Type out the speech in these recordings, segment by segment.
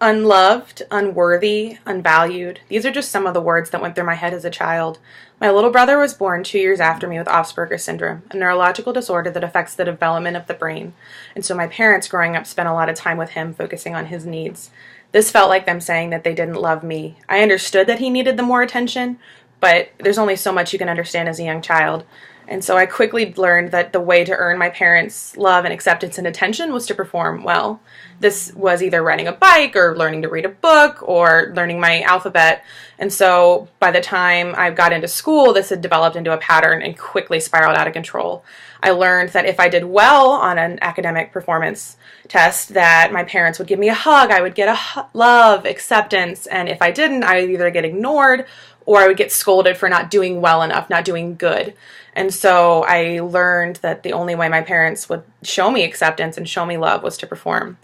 Unloved, unworthy, unvalued. These are just some of the words that went through my head as a child. My little brother was born 2 years after me with Asperger's syndrome, a neurological disorder that affects the development of the brain. And so my parents growing up spent a lot of time with him focusing on his needs. This felt like them saying that they didn't love me. I understood that he needed the more attention, but there's only so much you can understand as a young child. And so I quickly learned that the way to earn my parents' love and acceptance and attention was to perform well. This was either riding a bike or learning to read a book or learning my alphabet. And so by the time I got into school, this had developed into a pattern and quickly spiraled out of control. I learned that if I did well on an academic performance test, that my parents would give me a hug, I would get love, acceptance, and if I didn't, I would either get ignored or I would get scolded for not doing well enough, not doing good. And so I learned that the only way my parents would show me acceptance and show me love was to perform.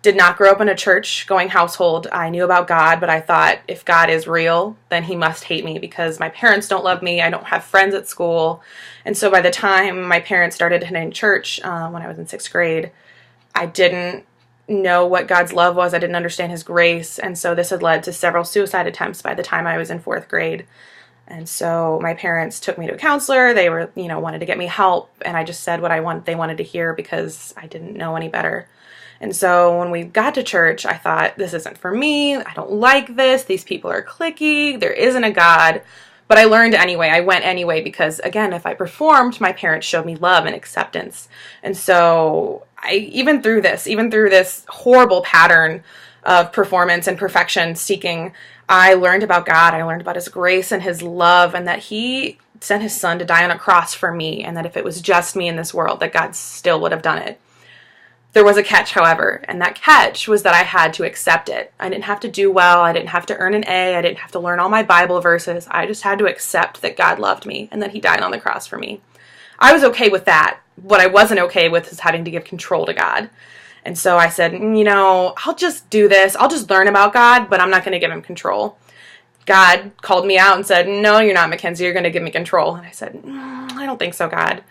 Did not grow up in a church-going household. I knew about God, but I thought if God is real, then he must hate me because my parents don't love me. I don't have friends at school. And so by the time my parents started attending church when I was in 6th grade, I didn't know what God's love was. I didn't understand his grace. And so this had led to several suicide attempts by the time I was in 4th grade. And so my parents took me to a counselor. They were, wanted to get me help. And I just said what they wanted to hear because I didn't know any better. And so when we got to church, I thought, this isn't for me. I don't like this. These people are cliquey. There isn't a God. But I learned anyway. I went anyway because, again, if I performed, my parents showed me love and acceptance. And so even through this horrible pattern of performance and perfection seeking, I learned about God. I learned about his grace and his love, and that he sent his son to die on a cross for me, and that if it was just me in this world, that God still would have done it. There was a catch, however, and that catch was that I had to accept it. I didn't have to do well. I didn't have to earn an A. I didn't have to learn all my Bible verses. I just had to accept that God loved me and that he died on the cross for me. I was okay with that. What I wasn't okay with is having to give control to God. And so I said, I'll just do this. I'll just learn about God, but I'm not going to give him control. God called me out and said, no, you're not, Mackenzie. You're going to give me control. And I said, I don't think so, God.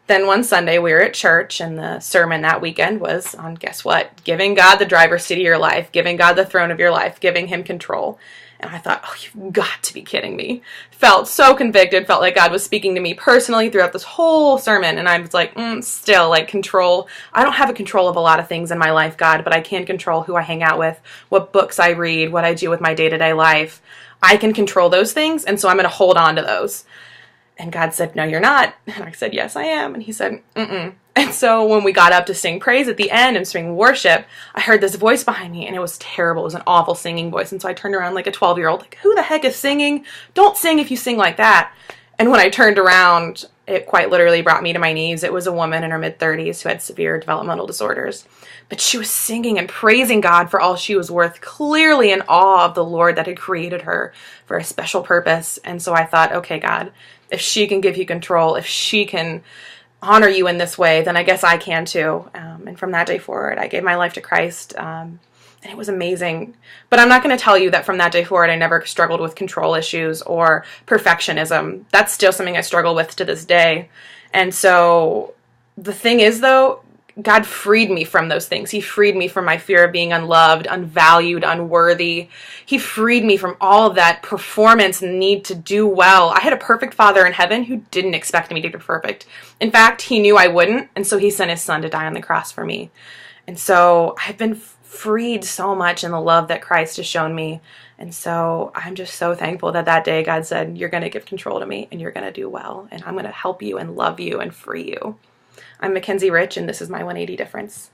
Then one Sunday we were at church, and the sermon that weekend was on, guess what? Giving God the driver's seat of your life, giving God the throne of your life, giving him control. And I thought, oh, you've got to be kidding me. Felt so convicted, felt like God was speaking to me personally throughout this whole sermon. And I was like, still, like, control. I don't have a control of a lot of things in my life, God, but I can control who I hang out with, what books I read, what I do with my day-to-day life. I can control those things, and so I'm going to hold on to those. And God said, no, you're not. And I said, yes, I am. And he said, And so when we got up to sing praise at the end and sing worship, I heard this voice behind me, and it was terrible. It was an awful singing voice. And so I turned around like a 12-year-old, like, who the heck is singing? Don't sing if you sing like that. And when I turned around, it quite literally brought me to my knees. It was a woman in her mid-30s who had severe developmental disorders. But she was singing and praising God for all she was worth, clearly in awe of the Lord that had created her for a special purpose. And so I thought, okay, God, if she can give you control, if she can honor you in this way, then I guess I can too. And from that day forward, I gave my life to Christ, and it was amazing. But I'm not going to tell you that from that day forward, I never struggled with control issues or perfectionism. That's still something I struggle with to this day. And so the thing is, though, God freed me from those things. He freed me from my fear of being unloved, unvalued, unworthy. He freed me from all of that performance and need to do well. I had a perfect Father in heaven who didn't expect me to be perfect. In fact, he knew I wouldn't, and so he sent his son to die on the cross for me. And so I've been freed so much in the love that Christ has shown me. And so I'm just so thankful that that day God said, you're going to give control to me, and you're going to do well, and I'm going to help you and love you and free you. I'm Mackenzie Rich, and this is my 180 difference.